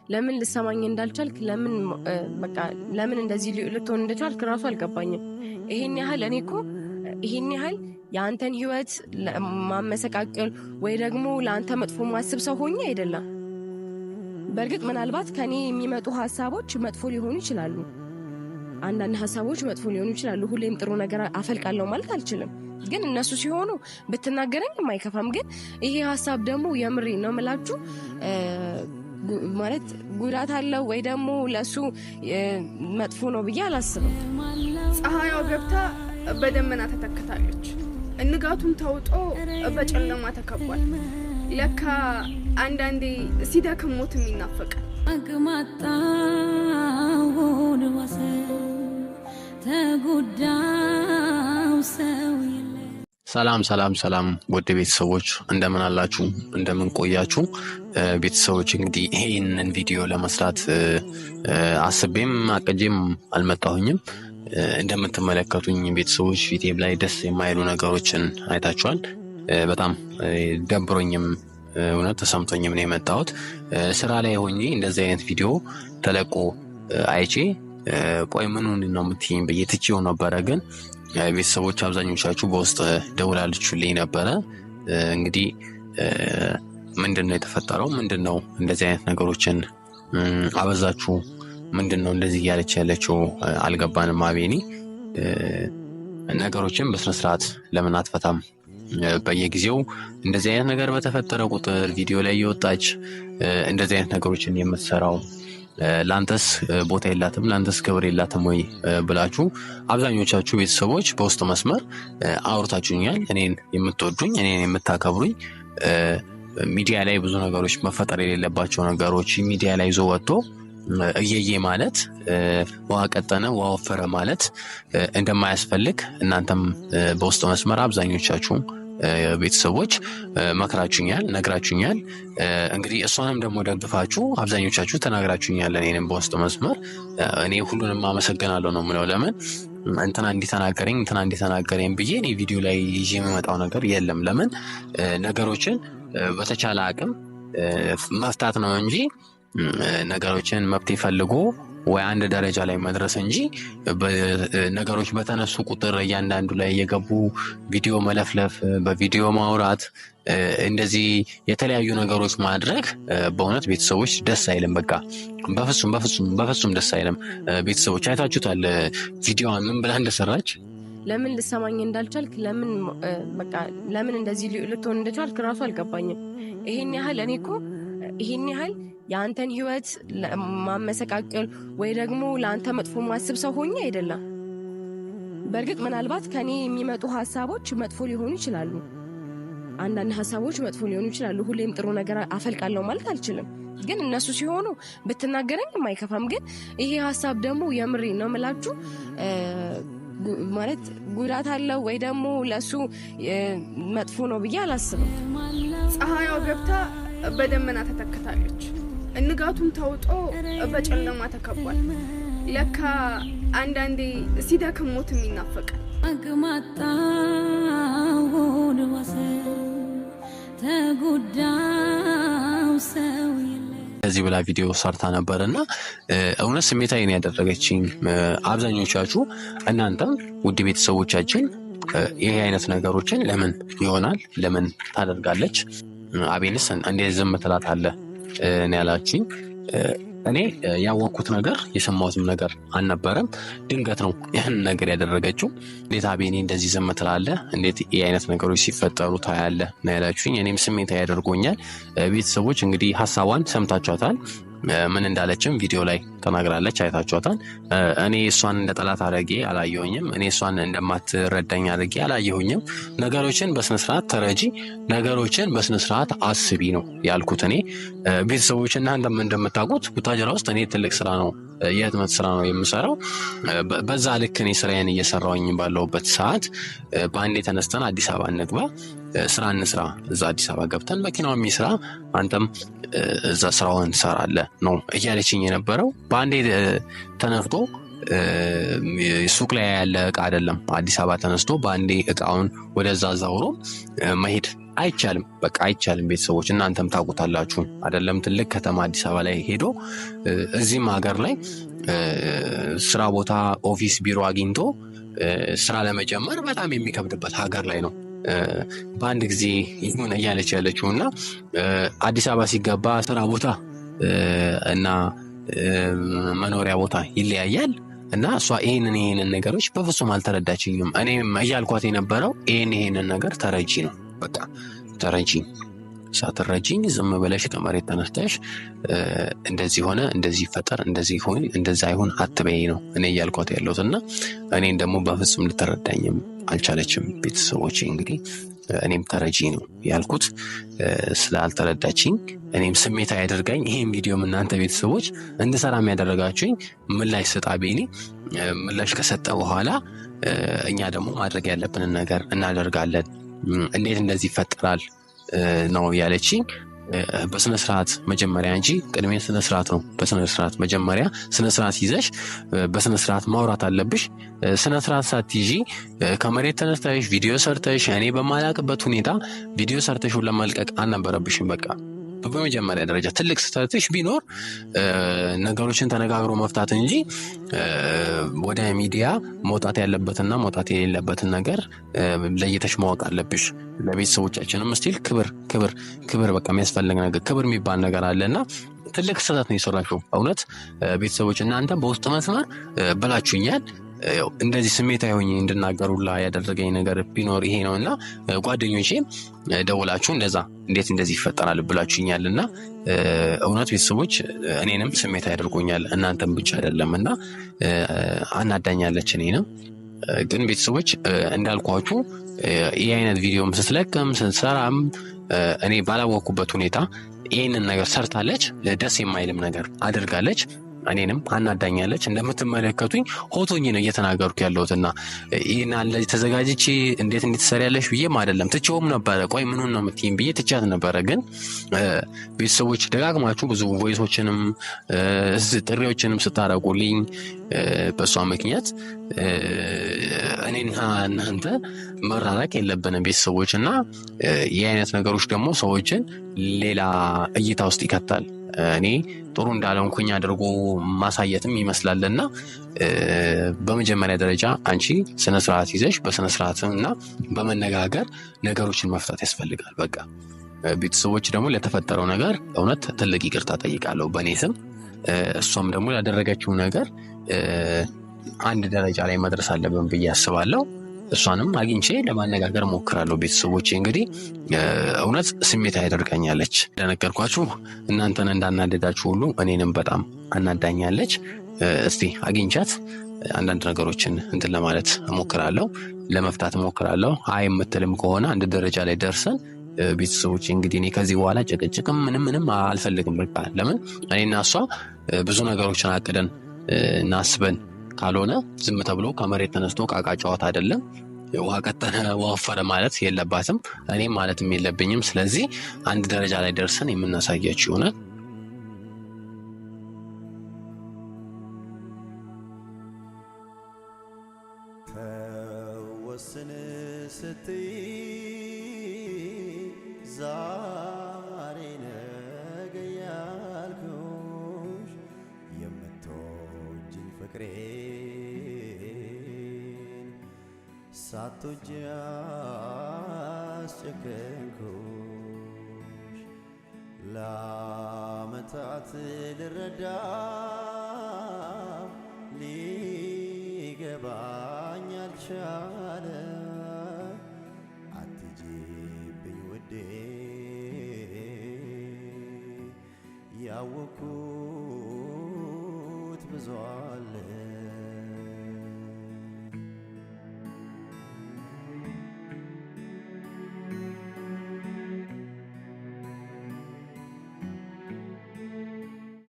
ለምን ልሰማኝ እንዳልቻልክ ለምን እንደዚህ ልትሆን እንደቻልክ ራሱ አልገባኝም። ይሄን ያህል የአንተን ህይወት ማመሰቃቀል ወይ ደግሞ ለአንተ መጥፎ ማስብ ሰው ሆኜ አይደለም። በእርግጥ ምናልባት ከኔ የሚመጡ ሐሳቦች መጥፎ ሊሆኑ ይችላሉ። አንዳንድ ሐሳቦች መጥፎ ሊሆኑ ይችላሉ። ሁሌም ጥሩ ነገር አፈልቃለሁ ማለት አልችልም። ግን እነሱ ሲሆኑ ብትናገረኝ የማይከፋም። ግን ይሄ ሐሳብ ደግሞ የምሬ ነው የምላችሁ ማለት ጉዳት አለው ወይ ደግሞ ለሱ መጥፎ ነው ብዬ አላስብም። ፀሐይዋ ገብታ በደመና ተተክታለች። ንጋቱን ተውጦ በጨለማ ተከቧል። ለካ አንዳንዴ ሲደክም ሞትም ይናፈቃል። አግማጣውን ወሰ ተጉዳው ሰው ሰላም ውድ ቤተሰቦች እንደምን አላችሁ? እንደምን ቆያችሁ? ቤተሰቦች እንግዲህ ይሄንን ቪዲዮ ለመስራት አስቤም አቅጄም አልመጣሁኝም። እንደምትመለከቱኝ ቤተሰቦች ፊቴም ላይ ደስ የማይሉ ነገሮችን አይታችኋል። በጣም ደብሮኝም እውነት ተሰምቶኝም ነው የመጣሁት። ስራ ላይ ሆኜ እንደዚህ አይነት ቪዲዮ ተለቆ አይቼ ቆይ ምኑን ነው የምትይኝ ብዬ ትቼው ነበረ። ግን ቤተሰቦች አብዛኞቻችሁ በውስጥ ደውላችሁልኝ ነበረ። እንግዲህ ምንድነው የተፈጠረው? ምንድነው እንደዚህ አይነት ነገሮችን አበዛችሁ? ምንድነው እንደዚህ እያለች ያለችው? አልገባንም። አቤኒ ነገሮችን በስነ ስርዓት ለምን አትፈታም? በየጊዜው እንደዚህ አይነት ነገር በተፈጠረ ቁጥር ቪዲዮ ላይ እየወጣች እንደዚህ አይነት ነገሮችን የምትሰራው ላንተስ ቦታ የላትም? ላንተስ ክብር የላትም ወይ ብላችሁ አብዛኞቻችሁ ቤተሰቦች በውስጥ መስመር አውርታችሁኛል። እኔን የምትወዱኝ፣ እኔን የምታከብሩኝ፣ ሚዲያ ላይ ብዙ ነገሮች መፈጠር የሌለባቸው ነገሮች ሚዲያ ላይ ይዞ ወጥቶ እየየ ማለት ውሃ ቀጠነ ውሃ ወፈረ ማለት እንደማያስፈልግ እናንተም በውስጥ መስመር አብዛኞቻችሁ ቤተሰቦች መክራችሁኛል፣ ነግራችሁኛል። እንግዲህ እሷንም ደግሞ ደግፋችሁ አብዛኞቻችሁ ተናግራችሁኛል። እኔንም በውስጥ መስመር እኔ ሁሉንም አመሰግናለሁ ነው የምለው። ለምን እንትና እንዲተናገረኝ ብዬ እኔ ቪዲዮ ላይ ይዤ የምመጣው ነገር የለም። ለምን ነገሮችን በተቻለ አቅም መፍታት ነው እንጂ ነገሮችን መብት ይፈልጉ ወይ አንድ ደረጃ ላይ መድረስ እንጂ ነገሮች በተነሱ ቁጥር እያንዳንዱ ላይ የገቡ ቪዲዮ መለፍለፍ፣ በቪዲዮ ማውራት፣ እንደዚህ የተለያዩ ነገሮች ማድረግ በእውነት ቤተሰቦች ደስ አይልም። በቃ በፍጹም ደስ አይልም። ቤተሰቦች አይታችሁታል ቪዲዮዋን ምን ብላ እንደሰራች። ለምን ልሰማኝ እንዳልቻልክ ለምን እንደዚህ ልትሆን እንደቻልክ ራሱ አልገባኝም። ይሄን ያህል የአንተን ህይወት ማመሰቃቀል ወይ ደግሞ ለአንተ መጥፎ ማስብ ሰው ሆኜ አይደለም። በእርግጥ ምናልባት ከኔ የሚመጡ ሐሳቦች መጥፎ ሊሆኑ ይችላሉ። አንዳንድ ሐሳቦች መጥፎ ሊሆኑ ይችላሉ። ሁሌም ጥሩ ነገር አፈልቃለሁ ማለት አልችልም። ግን እነሱ ሲሆኑ ብትናገረኝ የማይከፋም። ግን ይሄ ሐሳብ ደግሞ የምሬ ነው የምላችሁ ማለት ጉዳት አለው ወይ ደግሞ ለሱ መጥፎ ነው ብዬ አላስብም። ፀሐይዋ ገብታ በደመና ተተክታለች። ንጋቱን ተውጦ በጨለማ ተከቧል። ለካ አንዳንዴ ሲደክም ሞትም ይናፈቃል። አግማጣውን ወሰ ተጉዳው ሰው ከዚህ ብላ ቪዲዮ ሰርታ ነበርና እውነት ስሜታዊ ነው ያደረገችኝ። አብዛኞቻችሁ እናንተም ውድ ቤተሰቦቻችን ይሄ አይነት ነገሮችን ለምን ይሆናል? ለምን ታደርጋለች? አቤንስ እንዴት ዝም ትላታለህ ነው ያላችኝ። እኔ ያወቅኩት ነገር የሰማሁትም ነገር አልነበረም። ድንገት ነው ያን ነገር ያደረገችው። እንዴት አቤኔ እንደዚህ ዝም ትላለህ? እንዴት ይሄ አይነት ነገሮች ሲፈጠሩ ታያለህ ነው ያላችኝ። እኔም ስሜታዊ ያደርጎኛል። ቤተሰቦች እንግዲህ ሐሳቧን ሰምታችኋታል። ምን እንዳለችም ቪዲዮ ላይ ተናግራለች፣ አይታችኋታል። እኔ እሷን እንደ ጠላት አድርጌ አላየሁኝም። እኔ እሷን እንደማትረዳኝ አድርጌ አላየሁኝም። ነገሮችን በስነ ስርዓት ተረጂ፣ ነገሮችን በስነ ስርዓት አስቢ ነው ያልኩት። እኔ ቤተሰቦች እናንተም እንደምታውቁት ቡታጀራ ውስጥ እኔ ትልቅ ስራ ነው የህትመት ስራ ነው የምሰራው። በዛ ልክ እኔ ስራዬን እየሰራሁኝ ባለሁበት ሰዓት በአንዴ ተነስተን አዲስ አበባ እንግባ፣ ስራ እንስራ፣ እዛ አዲስ አበባ ገብተን መኪናው የሚስራ አንተም እዛ ስራውን ትሰራለህ ነው እያለችኝ የነበረው። በአንዴ ተነስቶ ሱቅ ላይ ያለ እቃ አይደለም አዲስ አበባ ተነስቶ በአንዴ እቃውን ወደዛ ዛውሮ መሄድ አይቻልም፣ በቃ አይቻልም። ቤተሰቦች እናንተም ታውቁታላችሁ አይደለም? ትልቅ ከተማ አዲስ አበባ ላይ ሄዶ እዚህም ሀገር ላይ ስራ ቦታ ኦፊስ ቢሮ አግኝቶ ስራ ለመጀመር በጣም የሚከብድበት ሀገር ላይ ነው በአንድ ጊዜ ይሁን እያለች ያለችው እና አዲስ አበባ ሲገባ ስራ ቦታ እና መኖሪያ ቦታ ይለያያል እና እሷ ይሄንን ነገሮች በፍጹም አልተረዳችኝም። እኔም እያልኳት የነበረው ይሄንን ነገር ተረጂ ነው፣ በቃ ተረጂ። ሳትረጂኝ ዝም ብለሽ ከመሬት ተነስተሽ እንደዚህ ሆነ እንደዚህ ይፈጠር እንደዚህ ሆነ እንደዛ ይሁን አትበይ ነው እኔ እያልኳት ያለሁት እና እኔን ደግሞ በፍጹም ልትረዳኝም አልቻለችም። ቤተሰቦቼ እንግዲህ እኔም ተረጂ ነው ያልኩት ስላልተረዳችኝ እኔም ስሜታ ያደርጋኝ ይሄን ቪዲዮም እናንተ ቤተሰቦች እንድሰራ የሚያደረጋችሁኝ ምላሽ ስጣ ቤኒ ምላሽ ከሰጠ በኋላ እኛ ደግሞ ማድረግ ያለብንን ነገር እናደርጋለን። እንዴት እንደዚህ ይፈጠራል ነው ያለችኝ። በስነ ስርዓት መጀመሪያ እንጂ ቅድሚያ ስነ ስርዓት ነው። በስነ ስርዓት መጀመሪያ ስነ ስርዓት ይዘሽ በስነ ስርዓት ማውራት አለብሽ። ስነ ስርዓት ሳትይዢ ከመሬት ተነስተሽ ቪዲዮ ሰርተሽ እኔ በማላቅበት ሁኔታ ቪዲዮ ሰርተሽ ለማልቀቅ አልነበረብሽም። በቃ በመጀመሪያ ደረጃ ትልቅ ስህተትሽ ቢኖር ነገሮችን ተነጋግሮ መፍታት እንጂ ወደ ሚዲያ መውጣት ያለበትና መውጣት የሌለበትን ነገር ለይተሽ ማወቅ አለብሽ። ለቤተሰቦቻችንም ስቲል ክብር በቃ የሚያስፈልግ ነገር ክብር የሚባል ነገር አለና ትልቅ ስህተት ነው የሰራሽው። እውነት ቤተሰቦች እናንተ በውስጥ መስመር ብላችሁኛል። እንደዚህ ስሜታዊ ሆኜ እንድናገሩላ ያደረገኝ ነገር ቢኖር ይሄ ነውና ጓደኞቼ ደውላችሁ እንዴት እንደዚህ ይፈጠራል ብላችሁኛልና እውነት ቤተሰቦች እኔንም ስሜታዊ ያደርጎኛል እናንተም ብቻ አይደለምና አናዳኛለች እኔንም። ግን ቤተሰቦች እንዳልኳችሁ ይሄ አይነት ቪዲዮም ስትለቅም ስትሰራም እኔ ባላወቅኩበት ሁኔታ ይሄንን ነገር ሰርታለች፣ ደስ የማይልም ነገር አድርጋለች። እኔንም አናዳኛለች። እንደምትመለከቱኝ ሆቶኝ ነው እየተናገርኩ ያለሁትና ይሄን አለ ተዘጋጅቼ እንዴት ትሰሪያለሽ ብዬም አይደለም ትቼውም ነበረ። ቆይ ምኑን ነው የምትይኝ ብዬ ትቻት ነበረ። ግን ቤተሰቦች ደጋግማችሁ ብዙ ቮይሶችንም ጥሪዎችንም ስታረቁልኝ በሷ ምክንያት እኔና እናንተ መራራቅ የለብንም ቤተሰቦች እና ይህ አይነት ነገሮች ደግሞ ሰዎችን ሌላ እይታ ውስጥ ይከታል። እኔ ጥሩ እንዳልሆንኩኝ አድርጎ ማሳየትም ይመስላልና በመጀመሪያ ደረጃ አንቺ ስነ ስርዓት ይዘሽ በስነ ስርዓትና በመነጋገር ነገሮችን መፍታት ያስፈልጋል። በቃ ቤተሰቦች ደግሞ ለተፈጠረው ነገር እውነት ትልቅ ይቅርታ ጠይቃለሁ በእኔ ስም። እሷም ደግሞ ያደረገችው ነገር አንድ ደረጃ ላይ መድረስ አለብን ብዬ አስባለሁ። እሷንም አግኝቼ ለማነጋገር ሞክራለሁ። ቤተሰቦቼ እንግዲህ እውነት ስሜት ያደርጋኛለች። እንደነገርኳችሁ እናንተን እንዳናደዳችሁ ሁሉ እኔንም በጣም አናዳኛለች። እስቲ አግኝቻት አንዳንድ ነገሮችን ለማለት ሞክራለሁ፣ ለመፍታት ሞክራለሁ። አይ የምትልም ከሆነ አንድ ደረጃ ላይ ደርሰን ቤተሰቦቼ እንግዲህ እኔ ከዚህ በኋላ ጭቅጭቅም ምንም አልፈልግም። በቃ ለምን እኔና እሷ ብዙ ነገሮችን አቅደን እናስበን ካልሆነ ዝም ተብሎ ከመሬት ተነስቶ ቃቃ ጨዋታ አይደለም። ውሃ ቀጠነ ወፈረ ማለት የለባትም፣ እኔም ማለትም የለብኝም። ስለዚህ አንድ ደረጃ ላይ ደርሰን የምናሳያችሁ ይሆናል። ተወስን ስትይ ዛሬ ነገ ያልኩሽ የምትወጂኝ ፍቅሬን ሳትወጂ አስጨከንኩሽ። ለዓመታት ልረዳ ሊገባኝ አልቻለ። አትጂብኝ ውዴ ያወኩት ብዙ አለ።